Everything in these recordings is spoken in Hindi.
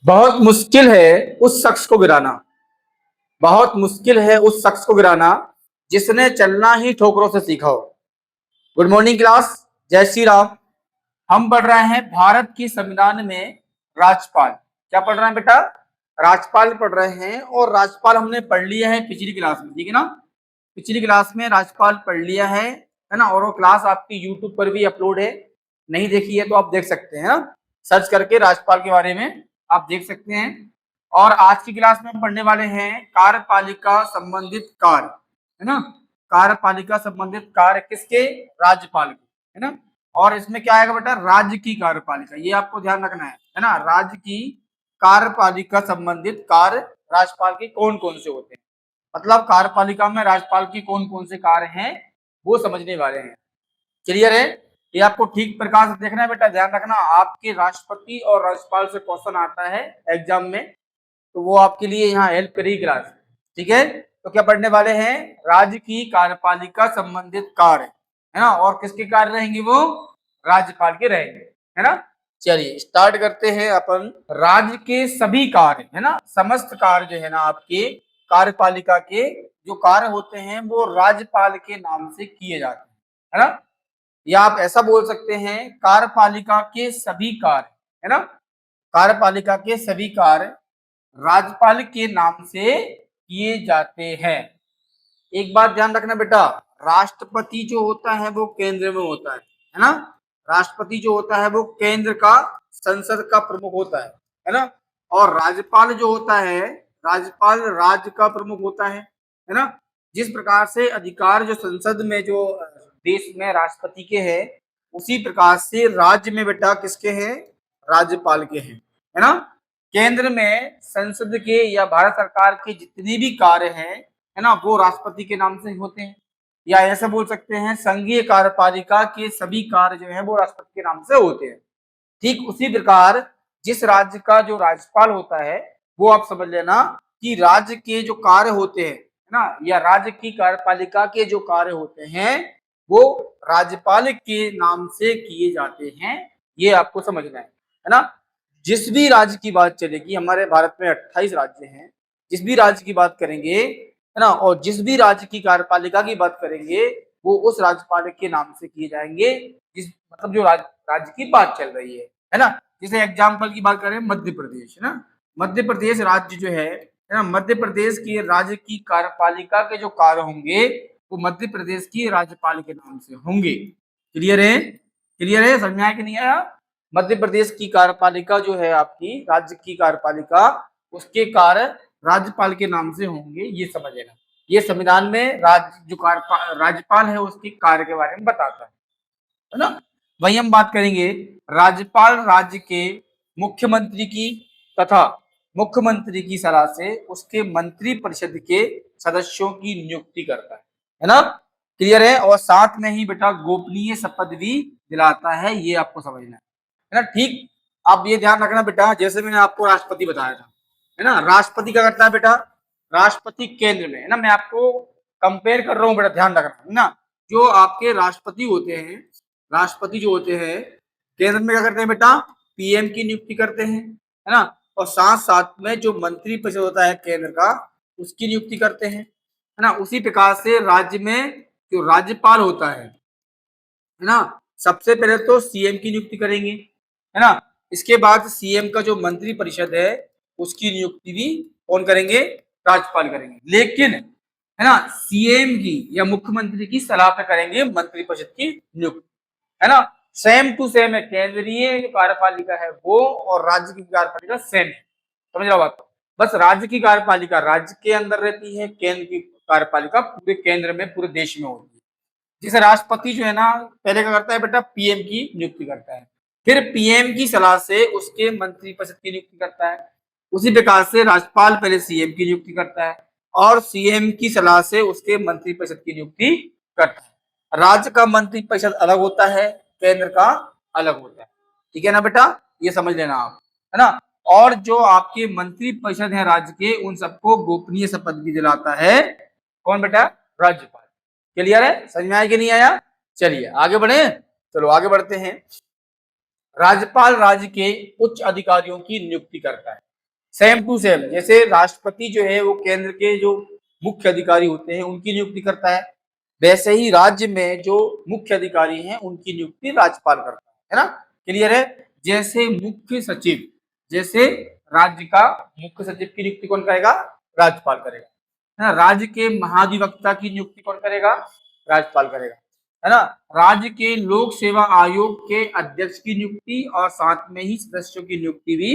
बहुत मुश्किल है उस शख्स को गिराना। बहुत मुश्किल है उस शख्स को गिराना जिसने चलना ही ठोकरों से सीखा हो। गुड मॉर्निंग क्लास, जय श्री राम। हम पढ़ रहे हैं भारत की संविधान में राज्यपाल। क्या पढ़ रहे हैं बेटा? राज्यपाल पढ़ रहे हैं। और राज्यपाल हमने पढ़ लिया है पिछली क्लास में, ठीक है ना। पिछली क्लास में राज्यपाल पढ़ लिया है ना। और वो क्लास आपकी यूट्यूब पर भी अपलोड है, नहीं देखी है तो आप देख सकते हैं ना, सर्च करके राज्यपाल के बारे में आप देख सकते हैं। और आज की क्लास में हम पढ़ने वाले हैं कार्यपालिका संबंधित कार्य, है ना। कार्यपालिका संबंधित कार्य किसके? राज्यपाल के, है ना। और इसमें क्या आएगा बेटा? राज्य की कार्यपालिका, ये आपको ध्यान रखना है ना। राज्य की कार्यपालिका संबंधित कार्य राज्यपाल के कौन कौन से होते हैं, मतलब कार्यपालिका में राज्यपाल की कौन कौन से कार्य हैं वो समझने वाले हैं। क्लियर है? ये आपको ठीक प्रकार से देखना है बेटा, ध्यान रखना। आपके राष्ट्रपति और राज्यपाल से क्वेश्चन आता है एग्जाम में, तो वो आपके लिए यहाँ हेल्प करेगी क्लास, ठीक है। तो क्या पढ़ने वाले हैं? राज्य की कार्यपालिका संबंधित कार्य, है ना। और किसके कार्य रहेंगे? वो राज्यपाल के रहेंगे, है ना। चलिए स्टार्ट करते हैं अपन। राज्य के सभी कार्य, है ना, समस्त कार्य जो है ना आपके कार्यपालिका के जो कार्य होते हैं वो राज्यपाल के नाम से किए जाते हैं, है ना। या आप ऐसा बोल सकते हैं कार्यपालिका के सभी कार्य, है ना, कार्यपालिका के सभी कार्य राज्यपाल के नाम से किए जाते हैं। एक बात ध्यान रखना बेटा, राष्ट्रपति जो होता है वो केंद्र में होता है ना। राष्ट्रपति जो होता है वो केंद्र का संसद का प्रमुख होता है ना। और राज्यपाल जो होता है, राज्यपाल राज्य का प्रमुख होता है ना। जिस प्रकार से अधिकार जो संसद में जो देश में राष्ट्रपति के हैं, उसी प्रकार से राज्य में बेटा किसके हैं? राज्यपाल के हैं, है ना। केंद्र में संसद के या भारत सरकार के जितने भी कार्य हैं, है ना, वो राष्ट्रपति के नाम से होते हैं। या ऐसा बोल सकते हैं संघीय कार्यपालिका के सभी कार्य जो है वो राष्ट्रपति के नाम से होते हैं। ठीक उसी प्रकार जिस राज्य का जो राज्यपाल होता है वो आप समझ लेना कि राज्य के जो कार्य होते हैं, है ना, या राज्य की कार्यपालिका के जो कार्य होते हैं वो राज्यपाल के नाम से किए जाते हैं। ये आपको समझना है ना। जिस भी राज्य की बात चलेगी, हमारे भारत में 28 राज्य हैं, जिस भी राज्य की बात करेंगे, है ना, और जिस भी राज्य की कार्यपालिका की बात करेंगे वो उस राज्यपाल के नाम से किए जाएंगे, जिस मतलब जो राज्य की बात चल रही है ना। जैसे एग्जाम्पल की बात करें मध्य प्रदेश, है ना, मध्य प्रदेश राज्य जो है ना, मध्य प्रदेश के राज्य की कार्यपालिका के जो कार्य होंगे वो मध्य प्रदेश की राज्यपाल के नाम से होंगे। क्लियर है? क्लियर है? समझ में आया कि नहीं आया? मध्य प्रदेश की कार्यपालिका जो है आपकी राज्य की कार्यपालिका, उसके कार्य राज्यपाल के नाम से होंगे, ये समझ लेना। ये संविधान में राज्य जो राज्यपाल है उसके कार्य के बारे में बताता है ना। वही हम बात करेंगे राज्यपाल राज्य के मुख्यमंत्री की तथा मुख्यमंत्री की सलाह से उसके मंत्री परिषद के सदस्यों की नियुक्ति करता है ना। क्लियर है? और साथ में ही बेटा गोपनीय शपथ भी दिलाता है, ये आपको समझना है ना। ठीक, आप ये ध्यान रखना बेटा, जैसे मैंने आपको राष्ट्रपति बताया था, है ना, राष्ट्रपति क्या करता है बेटा? राष्ट्रपति केंद्र में, है ना, मैं आपको कंपेयर कर रहा हूँ बेटा, ध्यान रखना है ना। जो आपके राष्ट्रपति होते हैं, राष्ट्रपति जो होते हैं केंद्र में क्या करते हैं बेटा? पीएम की नियुक्ति करते हैं, है ना। और साथ साथ में जो मंत्री परिषद होता है केंद्र का, उसकी नियुक्ति करते हैं, है ना। उसी प्रकार से राज्य में जो राज्यपाल होता है ना, सबसे पहले तो सीएम की नियुक्ति करेंगे, है ना। इसके बाद सीएम का जो मंत्री परिषद है उसकी नियुक्ति भी कौन करेंगे? राज्यपाल करेंगे। लेकिन, है ना, सीएम की या मुख्यमंत्री की सलाह पे करेंगे मंत्री परिषद की नियुक्ति, है ना। सेम टू सेम है, केंद्रीय जो कार्यपालिका है वो और राज्य की कार्यपालिका सेम है। समझ रहा बात? बस राज्य की कार्यपालिका राज्य के अंदर रहती है, केंद्र की कार्यपालिका पूरे केंद्र में, पूरे देश में होती है। जैसे राष्ट्रपति जो है ना, पहले क्या करता है बेटा? पीएम की नियुक्ति करता है, फिर पीएम की सलाह से उसके मंत्री परिषद की नियुक्ति करता है। उसी प्रकार से राज्यपाल पहले सीएम की नियुक्ति करता है और सीएम की सलाह से उसके मंत्री परिषद की नियुक्ति करता है। राज्य का मंत्री परिषद अलग होता है, केंद्र का अलग होता है, ठीक है ना बेटा, ये समझ लेना आप, है ना। और जो आपके मंत्री परिषद है राज्य के, उन सबको गोपनीय शपथ भी दिलाता है कौन बेटा? राज्यपाल। क्लियर है? समझ में आया कि नहीं आया? चलिए आगे बढ़े, चलो आगे बढ़ते हैं। राज्यपाल राज्य के उच्च अधिकारियों की नियुक्ति करता है, सेम टू सेम, जैसे राष्ट्रपति जो है वो केंद्र के जो मुख्य अधिकारी होते हैं उनकी नियुक्ति करता है, वैसे ही राज्य में जो मुख्य अधिकारी हैं उनकी नियुक्ति राज्यपाल करता है ना। क्लियर है। जैसे मुख्य सचिव, जैसे राज्य का मुख्य सचिव की नियुक्ति कौन करेगा? राज्यपाल करेगा, है ना। राज्य के महाधिवक्ता की नियुक्ति कौन करेगा? राज्यपाल करेगा, है ना। राज्य के लोक सेवा आयोग के अध्यक्ष की नियुक्ति और साथ में ही सदस्यों की नियुक्ति भी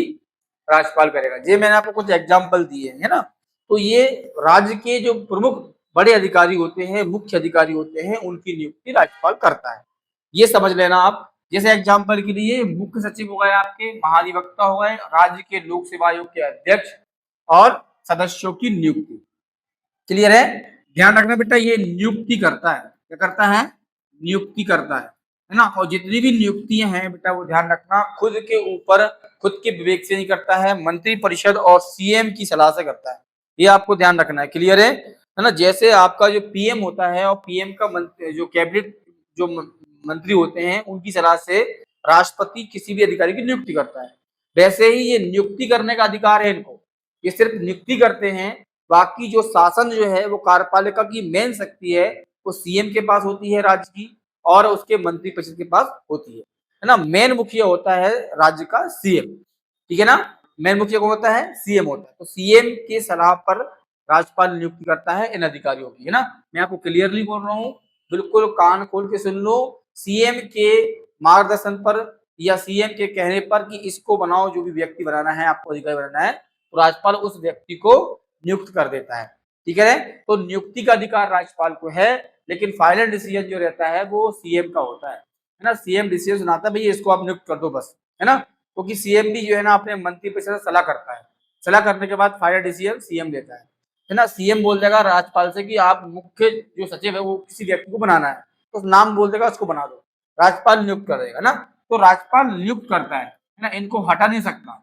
राज्यपाल करेगा। ये मैंने आपको कुछ एग्जाम्पल दिए है ना। तो ये राज्य के जो प्रमुख बड़े अधिकारी होते हैं, मुख्य अधिकारी होते हैं, उनकी नियुक्ति राज्यपाल करता है। ये समझ लेना आप। जैसे एग्जाम्पल के लिए मुख्य सचिव हो गए आपके, महाधिवक्ता हो गए, राज्य के लोक सेवा आयोग के अध्यक्ष और सदस्यों की नियुक्ति। क्लियर है। ध्यान रखना बेटा, ये नियुक्ति करता है। क्या करता है? नियुक्ति करता है ना। और जितनी भी नियुक्तियां हैं बेटा वो ध्यान रखना खुद के ऊपर, खुद के विवेक से नहीं करता है, मंत्री परिषद और सीएम की सलाह से करता है। ये आपको ध्यान रखना है। क्लियर है ना। जैसे आपका जो पीएम होता है और पीएम का जो कैबिनेट जो मंत्री होते हैं उनकी सलाह से राष्ट्रपति किसी भी अधिकारी की नियुक्ति करता है, वैसे ही ये नियुक्ति करने का अधिकार है इनको। ये सिर्फ नियुक्ति करते हैं, बाकी जो शासन जो है वो कार्यपालिका की मेन शक्ति है वो सीएम के पास होती है राज्य की, और उसके मंत्री परिषद के पास होती है ना। मेन मुखिया होता है राज्य का सीएम, ठीक है ना। मेन मुखिया कौन होता है? सीएम होता है। तो सीएम के सलाह पर राज्यपाल नियुक्ति करता है इन अधिकारियों की, है ना। मैं आपको क्लियरली बोल रहा हूँ, बिल्कुल कान खोल के सुन लो। सीएम के मार्गदर्शन पर या सीएम के कहने पर कि इसको बनाओ, जो भी व्यक्ति बनाना है, आपको अधिकारी बनाना है, तो राज्यपाल उस व्यक्ति को नियुक्त कर देता है। ठीक है। तो नियुक्ति का अधिकार राज्यपाल को है, लेकिन फाइनल डिसीजन जो रहता है वो सीएम का होता है ना। सीएम डिसीजन सुनाता है, भैया इसको आप नियुक्त कर दो बस, है ना। क्योंकि सीएम भी जो है ना अपने मंत्री परिषद से सलाह करता है, सलाह करने के बाद फाइनल डिसीजन सीएम लेता है ना। सीएम बोल देगा राज्यपाल से कि आप मुख्य जो सचिव है वो किसी व्यक्ति को बनाना है, तो नाम बोल देगा उसको बना दो, राज्यपाल नियुक्त कर देगा ना। तो राज्यपाल नियुक्त करता है ना, इनको हटा नहीं सकता,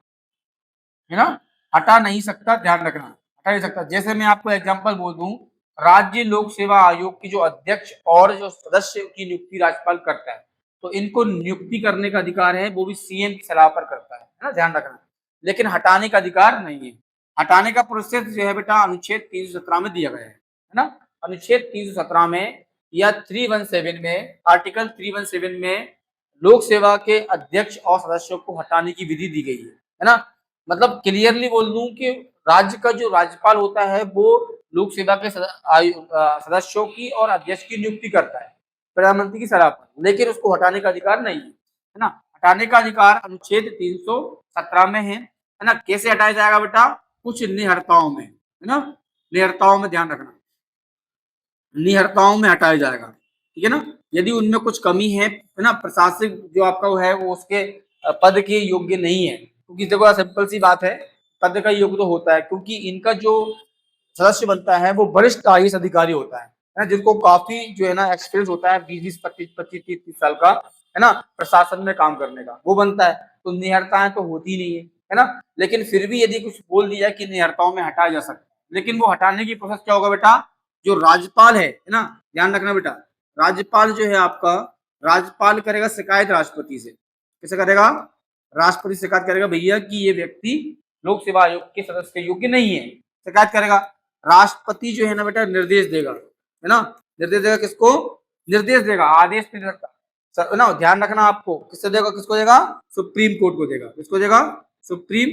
है ना, हटा नहीं सकता, ध्यान रखना, हटा नहीं सकता। जैसे मैं आपको एग्जांपल बोल दूं, राज्य लोक सेवा आयोग की जो अध्यक्ष और जो सदस्य की नियुक्ति राज्यपाल करता है, तो इनको नियुक्ति करने का अधिकार है, वो भी सीएम की सलाह पर करता है ना, ध्यान रखना। लेकिन हटाने का अधिकार नहीं है। हटाने का प्रोसेस जो है बेटा अनुच्छेद 317 में दिया गया है ना। अनुच्छेद 317 में या 317 में, आर्टिकल 317 में लोक सेवा के अध्यक्ष और सदस्यों को हटाने की विधि दी गई है ना। मतलब क्लियरली बोल दूं कि राज्य का जो राज्यपाल होता है वो लोक सेवा के सदस्यों की और अध्यक्ष की नियुक्ति करता है प्रधानमंत्री की सलाह पर, लेकिन उसको हटाने का अधिकार नहीं है ना। हटाने का अधिकार अनुच्छेद 317 में है ना। कैसे हटाया जाएगा बेटा? कुछ निहरताओं में, है ना, निहरताओं में, ध्यान रखना, निहरताओं में हटाया जाएगा, ठीक है ना। यदि उनमें कुछ कमी है ना, प्रशासनिक जो आपका वो है वो उसके पद के योग्य नहीं है, क्योंकि देखो सिंपल सी बात है, पद का योग्य तो होता है, क्योंकि इनका जो सदस्य बनता है वो वरिष्ठ आईएएस अधिकारी होता है ना, जिनको काफी जो है ना एक्सपीरियंस होता है, 20-25-25-30 साल का, है ना, प्रशासन में काम करने का, वो बनता है। तो निहरताएं तो होती नहीं है ना। लेकिन फिर भी यदि कुछ बोल दिया कि निहरताओं में हटाया जा सकता है, लेकिन वो हटाने की प्रोसेस क्या होगा बेटा? जो राज्यपाल है ना, ध्यान रखना बेटा, राज्यपाल जो है आपका, राज्यपाल करेगा शिकायत राष्ट्रपति से। कैसे करेगा? राष्ट्रपति से शिकायत करेगा, भैया कि ये व्यक्ति लोक सेवा आयोग के सदस्य के योग्य नहीं है, शिकायत करेगा। राष्ट्रपति जो है ना बेटा निर्देश देगा, है ना, निर्देश देगा। किसको निर्देश देगा? आदेश नहीं देता ना, ध्यान रखना आपको। किससे देगा? किसको देगा? सुप्रीम कोर्ट को देगा। किसको देगा? सुप्रीम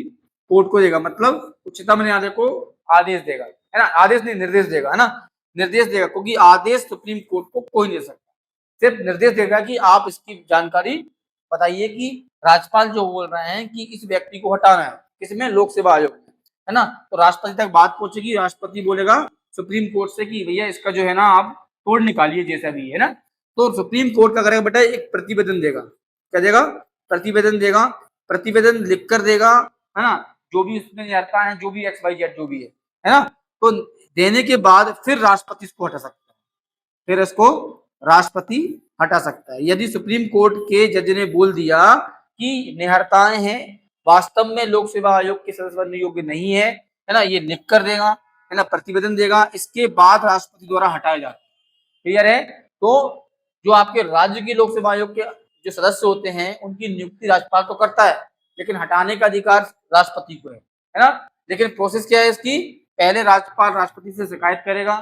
कोर्ट को देगा, मतलब उच्चतम न्यायालय को आदेश देगा, है ना। आदेश नहीं, निर्देश देगा, है ना, निर्देश देगा, क्योंकि आदेश सुप्रीम कोर्ट को कोई नहीं दे सकता, सिर्फ निर्देश देगा कि आप इसकी जानकारी बताइए कि राज्यपाल जो बोल रहे हैं कि इस व्यक्ति को हटाना है, किसमें? लोक सेवा आयोग में, है ना। तो राष्ट्रपति तक बात पहुंचेगी, राष्ट्रपति बोलेगा सुप्रीम कोर्ट से कि भैया इसका जो है ना आप तोड़ निकालिए जैसा भी है ना। तो सुप्रीम कोर्ट का करेगा बेटा एक प्रतिवेदन देगा। क्या देगा? प्रतिवेदन देगा। प्रतिवेदन लिख कर देगा, है ना, जो भी उसमें आता है, जो भी XYZ जो भी है ना। तो देने के बाद फिर राष्ट्रपति इसको हटा सकता है, फिर इसको राष्ट्रपति हटा सकता है। यदि सुप्रीम कोर्ट के जज ने बोल दिया कि निहरताएं हैं, वास्तव में लोक सेवा आयोग के सदस्य बनने योग्य नहीं है ना, ये लिख कर देगा, है ना, प्रतिवेदन देगा, इसके बाद राष्ट्रपति द्वारा हटाया जाता है। क्लियर है। तो जो आपके राज्य के लोक सेवा आयोग के जो सदस्य होते हैं उनकी नियुक्ति राज्यपाल तो करता है, लेकिन हटाने का अधिकार राष्ट्रपति को है है ना। लेकिन प्रोसेस क्या है इसकी, पहले राज्यपाल राष्ट्रपति से शिकायत करेगा,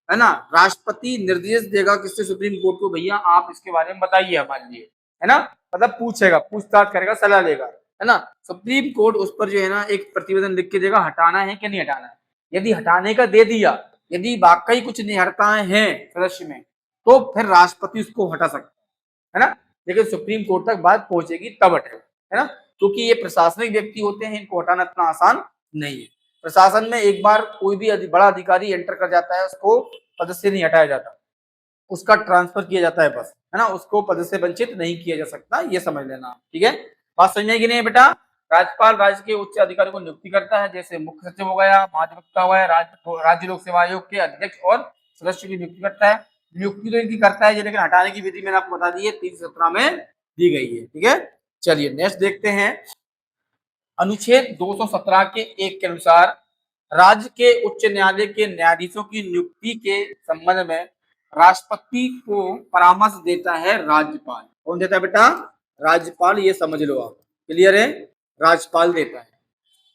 है ना, राष्ट्रपति निर्देश देगा किससे, सुप्रीम कोर्ट को, भैया आप इसके बारे में बताइए हमारे लिए, है ना, मतलब पूछेगा, पूछताछ करेगा, सलाह लेगा, है ना। सुप्रीम कोर्ट उस पर जो है ना एक प्रतिवेदन लिख के देगा, हटाना है कि नहीं हटाना है। यदि हटाने का दे दिया, यदि वाकई कुछ निहरताएं हैं सदस्य में, तो फिर राष्ट्रपति उसको हटा सकता है ना। लेकिन सुप्रीम कोर्ट तक बात पहुंचेगी तब हटेगा, है ना, क्योंकि ये प्रशासनिक व्यक्ति होते हैं, इनको हटाना इतना आसान नहीं है। प्रशासन में एक बार कोई भी बड़ा अधिकारी एंटर कर जाता है, उसको पद से नहीं हटाया जाता, उसका ट्रांसफर किया जाता है बस, है ना, उसको पद से वंचित नहीं किया जा सकता, ये समझ लेना, ठीक है। बात समझ में कि नहीं बेटा। राज्यपाल राज्य के उच्च अधिकारी को नियुक्ति करता है, जैसे मुख्य सचिव हो गया, महाधिवक्ता हो गया, राज्य लोक सेवा आयोग के अध्यक्ष और सदस्य की नियुक्ति करता है। नियुक्ति तो इनकी करता है, लेकिन हटाने की विधि मैंने आपको बता दी है, 317 में दी गई है, ठीक है। चलिए नेक्स्ट देखते हैं। अनुच्छेद 217 के 1 के अनुसार राज्य के उच्च न्यायालय के न्यायाधीशों की नियुक्ति के संबंध में राष्ट्रपति को परामर्श देता है राज्यपाल। कौन देता है बेटा, राज्यपाल, ये समझ लो आप, क्लियर है, राज्यपाल देता है।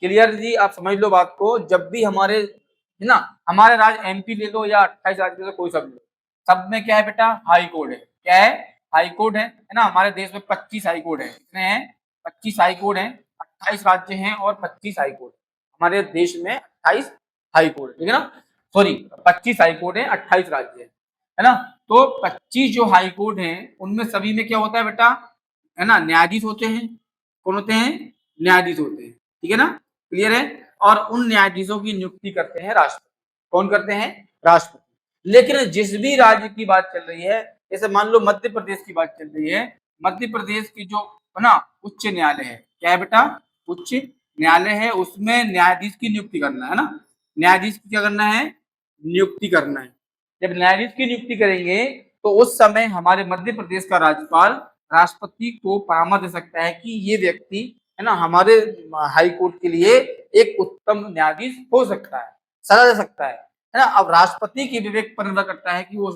क्लियर जी, आप समझ लो बात को। जब भी हमारे, है ना, हमारे राज्य एमपी ले लो या 28 राज्य ले लो, कोई सब ले लो, सब में क्या है बेटा, हाई कोर्ट है। क्या है, हाई कोर्ट है ना। हमारे देश में 25 हाई कोर्ट है, कितने हैं, 25 हाई कोर्ट है, 28 राज्य हैं और 25 हाई कोर्ट। हमारे देश में 28 हाई कोर्ट, ठीक है ना, सॉरी 25 हाई कोर्ट है, 28 राज्य है ना। तो 25 जो हाई कोर्ट है उनमें सभी में क्या होता है बेटा, है ना, न्यायाधीश होते हैं। कौन होते हैं, न्यायाधीश होते हैं, ठीक है ना, क्लियर है। और उन न्यायाधीशों की नियुक्ति करते हैं राष्ट्रपति। कौन करते हैं, राष्ट्रपति। लेकिन जिस भी राज्य की बात चल रही है, जैसे मान लो मध्य प्रदेश की बात चल रही है, मध्य प्रदेश की जो है ना उच्च न्यायालय है, क्या है बेटा, उच्च न्यायालय है, उसमें न्यायाधीश की नियुक्ति करना है ना। न्यायाधीश की क्या करना है, नियुक्ति करना है। जब न्यायाधीश की नियुक्ति करेंगे तो उस समय हमारे मध्य प्रदेश का राज्यपाल राष्ट्रपति को परामर्श दे सकता है कि ये व्यक्ति, है ना, हमारे हाई कोर्ट के लिए एक उत्तम न्यायाधीश हो सकता है, सलाह दे सकता है ना। अब राष्ट्रपति के विवेक पर निर्भर करता है कि वो उस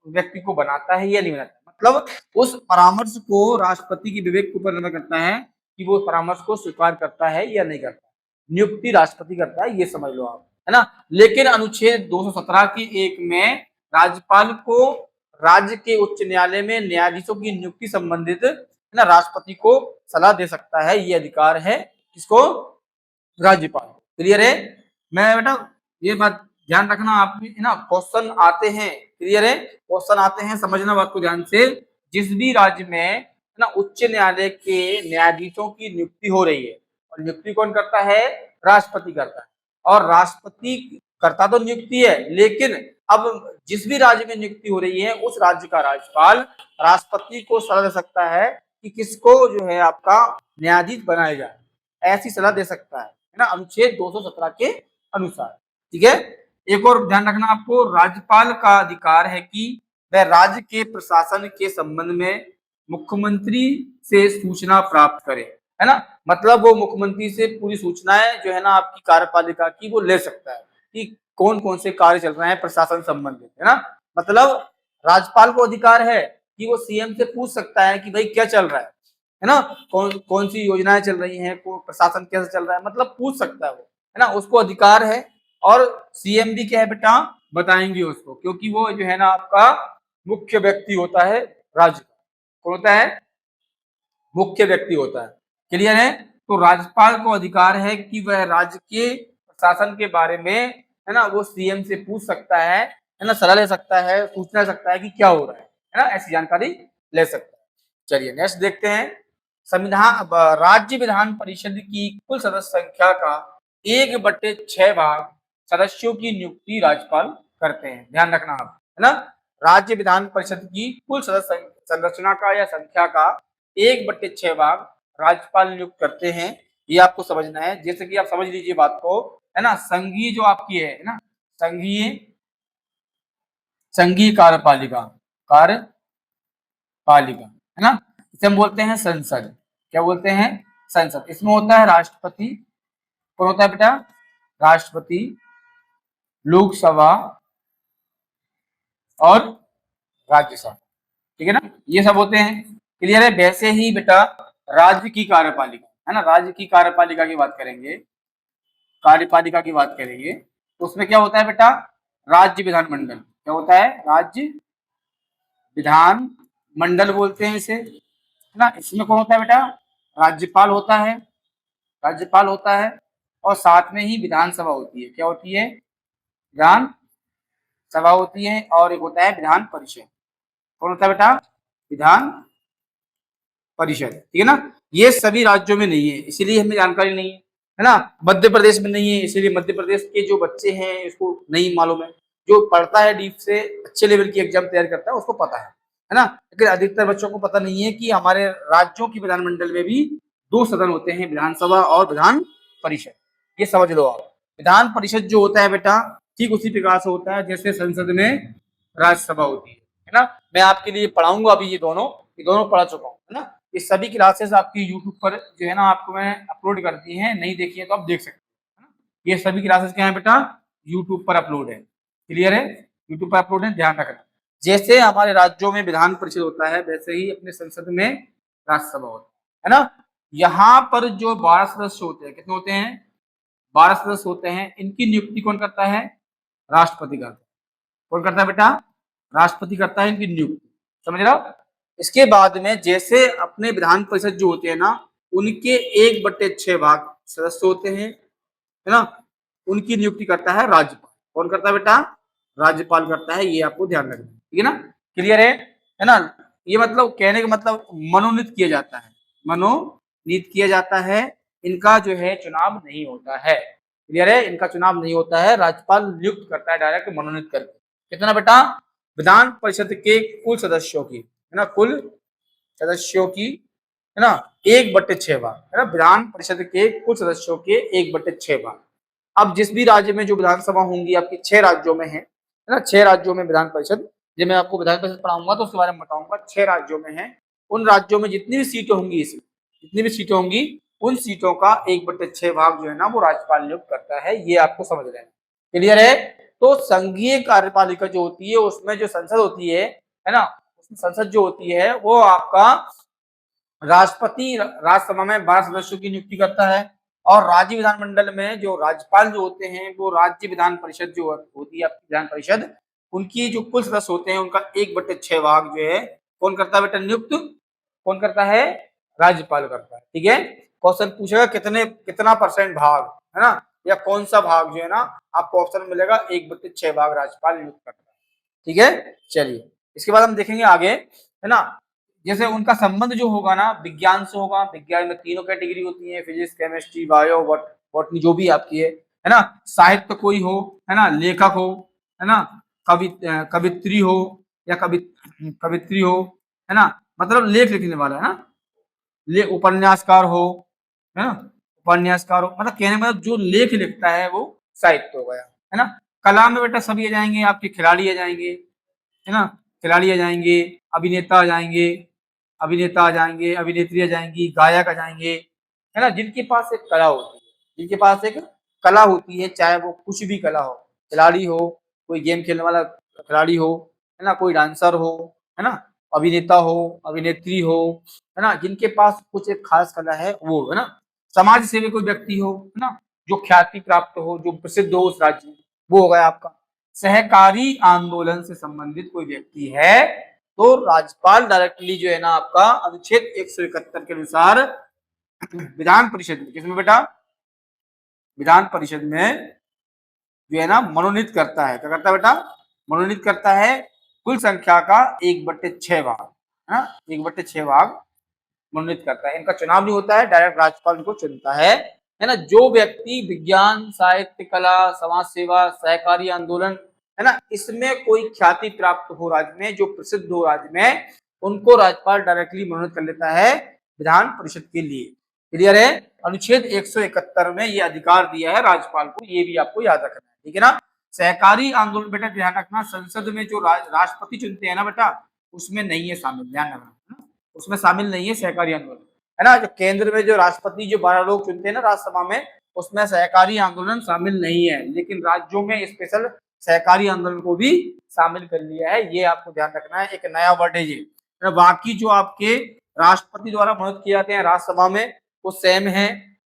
व्यक्ति को बनाता है या नहीं बनाता। मतलब उस परामर्श को राष्ट्रपति की विवेक के ऊपर निर्भर करता है कि वो परामर्श को स्वीकार करता है या नहीं करता। नियुक्ति राष्ट्रपति करता है, ये समझ लो आप, है ना। लेकिन अनुच्छेद 217 की 1 में राज्यपाल को राज्य के उच्च न्यायालय में न्यायाधीशों की नियुक्ति संबंधित, है ना, राष्ट्रपति को सलाह दे सकता है, ये अधिकार है किसको, राज्यपाल। क्लियर है। मैं बेटा ये बात ध्यान रखना, आप है ना, क्वेश्चन आते हैं, क्लियर है, क्वेश्चन आते हैं, समझना बात को ध्यान से। जिस भी राज्य में, है ना, उच्च न्यायालय के न्यायाधीशों की नियुक्ति हो रही है, और नियुक्ति कौन करता है, राष्ट्रपति करता है। और राष्ट्रपति करता तो नियुक्ति है, लेकिन अब जिस भी राज्य में नियुक्ति हो रही है उस राज्य का राज्यपाल राष्ट्रपति को सलाह दे सकता है कि किसको जो है आपका न्यायाधीश बनाया जाए, ऐसी सलाह दे सकता है ना, अनुच्छेद 217 के अनुसार, ठीक है। एक और ध्यान रखना आपको, राज्यपाल का अधिकार है कि वह राज्य के प्रशासन के संबंध में मुख्यमंत्री से सूचना प्राप्त करे, है ना। मतलब वो मुख्यमंत्री से पूरी सूचनाएं जो है ना आपकी कार्यपालिका की वो ले सकता है कि कौन कौन से कार्य चल रहे हैं प्रशासन संबंधित, है ना। मतलब राज्यपाल को अधिकार है कि वो सीएम से पूछ सकता है कि भाई क्या चल रहा है ना, कौन कौन सी योजनाएं चल रही हैं, प्रशासन कैसे चल रहा है, मतलब पूछ सकता है वो, है ना, उसको अधिकार है। और सीएम भी क्या है बेटा, बताएंगे उसको, क्योंकि वो जो है ना आपका मुख्य व्यक्ति होता है राज्य का। कौन होता है, मुख्य व्यक्ति होता है, क्लियर है। तो राज्यपाल को अधिकार है कि वह राज्य के प्रशासन के बारे में, है ना, वो सीएम से पूछ सकता है ना, सलाह ले सकता है, सूचना ले सकता है कि क्या हो रहा है ना, ऐसी जानकारी ले सकता है। चलिए नेक्स्ट देखते हैं। संविधान राज्य विधान परिषद की कुल सदस्य संख्या का 1/6 भाग सदस्यों की नियुक्ति राज्यपाल करते हैं, ध्यान रखना आप, है ना। राज्य विधान परिषद की कुल सदस्य संरचना का या संख्या का 1/6 भाग राज्यपाल नियुक्त करते हैं, ये आपको समझना है। जैसे कि आप समझ लीजिए बात को, है ना, संघीय जो आपकी है ना, संघीय संघीय कार्यपालिका, कार्यपालिका, है ना, इसे हम बोलते हैं संसद। क्या बोलते हैं, संसद। इसमें होता है राष्ट्रपति, कौन होता है बेटा, राष्ट्रपति, लोकसभा और राज्यसभा, ठीक है ना, ये सब होते हैं, क्लियर है। वैसे ही बेटा राज्य की कार्यपालिका, है ना, राज्य की कार्यपालिका की बात करेंगे कार्यपालिका की बात करेंगे तो उसमें क्या होता है बेटा, राज्य विधानमंडल। क्या होता है, राज्य विधान मंडल बोलते हैं इसे, है ना। इसमें कौन होता है बेटा, राज्यपाल होता है, राज्यपाल होता है, और साथ में ही विधानसभा होती है। क्या होती है, विधान सभा होती है, और एक होता है विधान परिषद। कौन होता है बेटा, विधान परिषद, ठीक है ना। ये सभी राज्यों में नहीं है, इसीलिए हमें जानकारी नहीं है ना। मध्य प्रदेश में नहीं है, इसीलिए मध्य प्रदेश के जो बच्चे हैं इसको नहीं मालूम है। जो पढ़ता है डीप से, अच्छे लेवल की एग्जाम तैयार करता है, उसको पता है ना। लेकिन अधिकतर बच्चों को पता नहीं है कि हमारे राज्यों की विधानमंडल में भी दो सदन होते हैं, विधानसभा और विधान परिषद। ये समझ लो आप। विधान परिषद जो होता है बेटा, ठीक उसी प्रकार से होता है जैसे संसद में राज्यसभा होती है ना। मैं आपके लिए पढ़ाऊंगा अभी, ये दोनों पढ़ा चुका हूँ, है ना। ये सभी क्लासेस आपकी यूट्यूब पर जो है ना आपको मैं अपलोड कर दी है, नहीं देखी है तो आप देख सकते हैं, है ना। ये सभी क्लासेस क्या है बेटा, यूट्यूब पर अपलोड है, क्लियर है, यूट्यूब पर अपलोड है, ध्यान रखना। जैसे हमारे राज्यों में विधान परिषद होता है, वैसे ही अपने संसद में राज्यसभा होता है ना। यहाँ पर जो 12 सदस्य होते हैं, कितने होते हैं, 12 सदस्य होते हैं। इनकी नियुक्ति कौन करता है, राष्ट्रपति करता है। कौन करता है बेटा, राष्ट्रपति करता है इनकी नियुक्ति, समझ रहे हो। इसके बाद में जैसे अपने विधान परिषद जो होते हैं ना, उनके 1/6 भाग सदस्य होते हैं, है ना। उनकी नियुक्ति करता है राज्यपाल। कौन करता है बेटा, राज्यपाल करता है, ये आपको ध्यान रखना है, ठीक है ना। क्लियर है ना। ये मतलब कहने का मतलब मनोनीत किया जाता है, मनोनीत किया जाता है। इनका जो है चुनाव नहीं होता है, क्लियर है, इनका चुनाव नहीं होता है, राज्यपाल नियुक्त करता है डायरेक्ट मनोनीत करके। कितना बेटा, विधान परिषद के कुल सदस्यों की, है ना, कुल सदस्यों की, है ना, 1/6 भाग, है ना। विधान परिषद के कुल सदस्यों के 1/6 भाग। अब जिस भी राज्य में जो विधानसभा होंगी आपकी 6 राज्यों में है ना, 6 राज्यों में विधान परिषद, जब मैं आपको विधान परिषद पढ़ाऊंगा तो उसके बारे में बताऊंगा, 6 राज्यों में है। उन राज्यों में जितनी भी सीटें होंगी, इसी जितनी भी सीटें होंगी, उन सीटों का 1/6 भाग जो है ना वो राज्यपाल नियुक्त करता है, ये आपको समझ लेना, क्लियर है। तो संघीय कार्यपालिका जो होती है उसमें जो संसद होती है ना, उसमें संसद जो होती है वो आपका राष्ट्रपति राज्यसभा में 12 सदस्यों की नियुक्ति करता है, और राज्य विधानमंडल में जो राज्यपाल जो होते हैं वो राज्य विधान परिषद जो होती है आपकी विधान परिषद, उनकी जो कुल सदस्य होते हैं उनका 1/6 भाग जो है कौन करता है बेटा, नियुक्त कौन करता है, राज्यपाल करता है, ठीक है। क्वेश्चन पूछेगा कितना परसेंट भाग, है ना, या कौन सा भाग जो है ना, आपको ऑप्शन मिलेगा 1/6 भाग राज्यपाल नियुक्त करता है, ठीक है। चलिए इसके बाद हम देखेंगे आगे, है ना। जैसे उनका संबंध जो होगा ना विज्ञान से होगा, विज्ञान में तीनों कैटेगरी होती है, फिजिक्स, केमिस्ट्री, बायो, बॉटनी, जो भी आपकी है ना। साहित्य कोई हो, है ना, लेखक हो, है ना, कवित्री हो, या कवित्री हो, है ना, मतलब लेख लिखने वाला, है ना, उपन्यासकार हो, है ना, उपन्यासकार हो, मतलब कहने मतलब जो लेख लिखता है वो साहित्य हो गया, है ना। कला में बेटा सभी आ जाएंगे, आपके खिलाड़ी आ जाएंगे, है ना, खिलाड़ी आ जाएंगे, अभिनेता आ जाएंगे, अभिनेता आ जाएंगे, अभिनेत्री आ जाएंगी, गायक आ जाएंगे, है ना, जिनके पास एक कला होती है, जिनके पास एक कला होती है, चाहे वो कुछ भी कला हो, खिलाड़ी हो, कोई गेम खेलने वाला खिलाड़ी हो, है ना, कोई डांसर हो, है ना, अभिनेता हो, अभिनेत्री हो, है ना, जिनके पास कुछ एक खास कला है वो, है ना। समाज सेवी कोई व्यक्ति हो, है ना, जो ख्याति प्राप्त हो, जो प्रसिद्ध हो उस राज्य में, वो हो गया आपका। सहकारी आंदोलन से संबंधित कोई व्यक्ति है तो राज्यपाल डायरेक्टली जो है ना आपका अनुच्छेद 171 के अनुसार विधान परिषद में, किसमें बेटा, विधान परिषद में जो है ना मनोनीत करता है। क्या करता है बेटा, मनोनीत करता है कुल संख्या का 1/6 भाग, है ना, 1/6 भाग मनोनीत करता है। इनका चुनाव नहीं होता है, डायरेक्ट राज्यपाल इनको चुनता है ना। जो व्यक्ति विज्ञान, साहित्य, कला, समाज सेवा, सहकारी आंदोलन, है ना, इसमें कोई ख्याति प्राप्त हो राज्य में, जो प्रसिद्ध हो राज्य में, उनको राज्यपाल डायरेक्टली मनोनीत कर लेता है विधान परिषद के लिए, क्लियर है। अनुच्छेद 171 में ये अधिकार दिया है राज्यपाल को, ये भी आपको याद रखना है, ठीक है ना। सहकारी आंदोलन बेटा ध्यान रखना, संसद में जो राष्ट्रपति चुनते हैं ना बेटा, उसमें नहीं है शामिल, ध्यान रखना, उसमें शामिल नहीं है सहकारी आंदोलन, है ना। जो केंद्र में जो राष्ट्रपति जो 12 लोग चुनते हैं ना राज्यसभा में, उसमें सहकारी आंदोलन शामिल नहीं है, लेकिन राज्यों में स्पेशल सहकारी आंदोलन को भी शामिल कर लिया है, ये आपको ध्यान रखना है, एक नया वर्ड है ये। बाकी जो आपके राष्ट्रपति द्वारा मनोनीत किए जाते हैं राज्यसभा में वो सेम है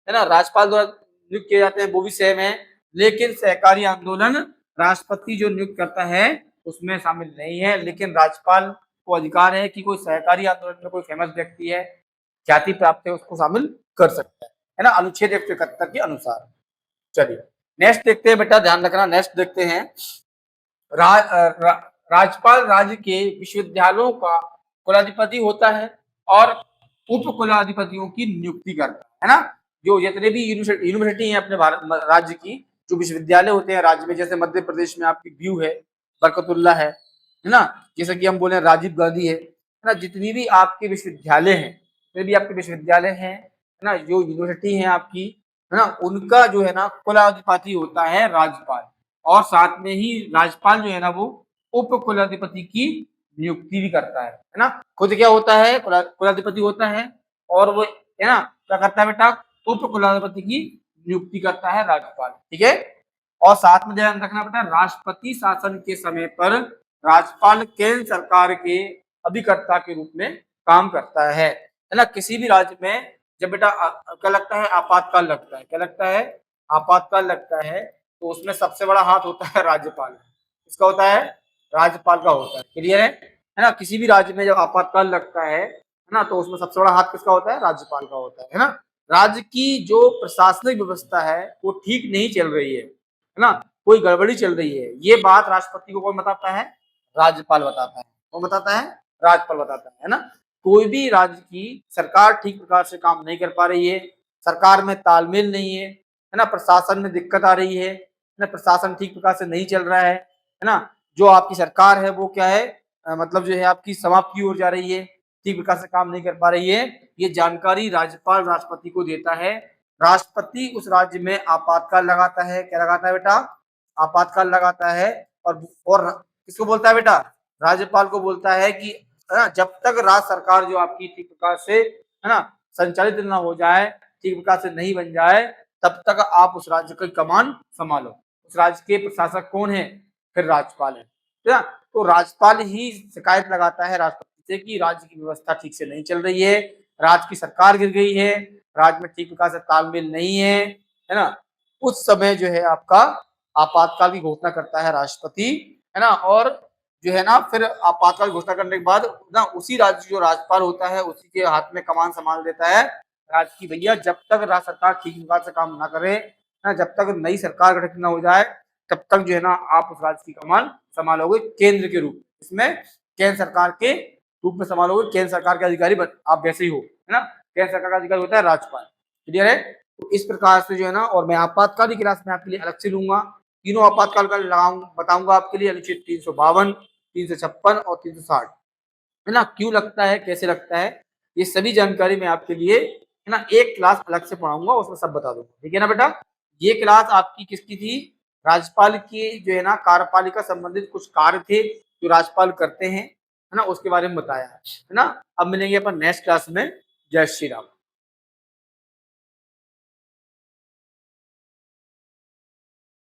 ना, राज्यपाल द्वारा नियुक्त किए जाते हैं वो भी सेम है, लेकिन सहकारी आंदोलन राष्ट्रपति जो नियुक्त करता है उसमें शामिल नहीं है। लेकिन राज्यपाल को अधिकार है कि कोई सहकारी आंदोलन में कोई फेमस व्यक्ति है, ख्याति प्राप्त है, उसको शामिल कर सकता है ना, अनुच्छेद 171 के अनुसार। चलिए नेक्स्ट देखते हैं बेटा, ध्यान रखना, नेक्स्ट देखते हैं। राज्यपाल राज्य के विश्वविद्यालयों का कुलाधिपति होता है और उप कुलाधिपतियों की नियुक्ति करता है ना। जो जितने भी यूनिवर्सिटी हैं अपने भारत राज्य की, जो विश्वविद्यालय होते हैं राज्य में, जैसे मध्य प्रदेश में आपकी व्यू है, बरकतुल्ला है ना, जैसे कि हम बोले राजीव गांधी है ना, जितनी भी आपके विश्वविद्यालय हैं, जितने भी आपके विश्वविद्यालय हैं ना, जो यूनिवर्सिटी है आपकी, है ना, उनका जो है ना कुलाधिपति होता है राज्यपाल, और साथ में ही राज्यपाल जो है ना वो उप कुलाधिपति की नियुक्ति भी करता है ना। खुद क्या होता है, कुलाधिपति होता है, और वो है ना क्या करता है बेटा, उप कुलाधिपति की नियुक्ति करता है राज्यपाल, ठीक है। और साथ में ध्यान रखना बेटा, राष्ट्रपति शासन के समय पर राज्यपाल केंद्र सरकार के अभिकर्ता के रूप में काम करता है ना। किसी भी राज्य में जब बेटा क्या लगता है, आपातकाल लगता है, क्या लगता है, आपातकाल लगता है, तो उसमें सबसे बड़ा हाथ होता है राज्यपाल, किसका होता है, राज्यपाल का होता है। क्लियर है ना। किसी भी राज्य में जब आपातकाल लगता है ना, तो उसमें सबसे बड़ा हाथ किसका होता है, राज्यपाल का होता है ना। राज्य की जो प्रशासनिक व्यवस्था है वो ठीक नहीं चल रही है ना, कोई गड़बड़ी चल रही है, ये बात राष्ट्रपति को कौन बताता है, राज्यपाल बताता है। कौन बताता है, राज्यपाल बताता है ना। कोई भी राज्य की सरकार ठीक प्रकार से काम नहीं कर पा रही है, सरकार में तालमेल नहीं है ना, प्रशासन में दिक्कत आ रही है ना, प्रशासन ठीक प्रकार से नहीं चल रहा है ना, जो आपकी सरकार है वो क्या है, मतलब जो है आपकी समाप्ति की ओर जा रही है, ठीक प्रकार से काम नहीं कर पा रही है, ये जानकारी राज्यपाल राष्ट्रपति को देता है। राष्ट्रपति उस राज्य में आपातकाल लगाता है, क्या लगाता है बेटा, आपातकाल लगाता है, और किसको बोलता है बेटा, राज्यपाल को बोलता है कि है ना, जब तक राज्य सरकार जो आपकी ठीक प्रकार से है ना संचालित ना हो जाए, ठीक प्रकार से नहीं बन जाए, तब तक आप उस राज्य की कमान संभालो। उस राज्य के प्रशासक कौन है, फिर राज्यपाल है ना। तो राज्यपाल ही शिकायत लगाता है राष्ट्रपति से कि राज्य की व्यवस्था ठीक से नहीं चल रही है, राज्य की सरकार गिर गई है, राज्य में ठीक प्रकार से तालमेल नहीं है ना। उस समय जो है आपका आपातकाल की घोषणा करता है राष्ट्रपति, है ना। और जो है ना फिर आपातकाल घोषणा करने के बाद ना उसी राज्य जो राज्यपाल होता है उसी के हाथ में कमान संभाल देता है राज्य की। भैया जब तक राज्य सरकार ठीक प्रकार से काम ना करे ना, जब तक नई सरकार गठित ना हो जाए, तब तक जो है ना आप उस राज्य की कमान संभालोगे केंद्र के रूप में, इसमें केंद्र सरकार के रूप में संभालोगे, केंद्र सरकार के अधिकारी आप वैसे ही हो, है ना। केंद्र सरकार का अधिकारी होता है राज्यपाल। क्लियर है। तो इस प्रकार से जो है ना, और मैं आपातकाल की क्लास में आपके लिए अलग से लूंगा, तीनों आपातकाल का बताऊंगा आपके लिए, अनुच्छेद 352, 356 और 360, है ना। क्यों लगता है, कैसे लगता है, ये सभी जानकारी मैं आपके लिए है ना एक क्लास अलग से पढ़ाऊंगा, उसमें सब बता दूंगा, ठीक है ना बेटा। ये क्लास आपकी किसकी थी, राज्यपाल की जो है ना कार्यपालिका संबंधित कुछ कार्य थे जो राज्यपाल करते हैं, है ना, उसके बारे में बताया है ना। अब मिलेंगे अपन नेक्स्ट क्लास में। जय श्री राम।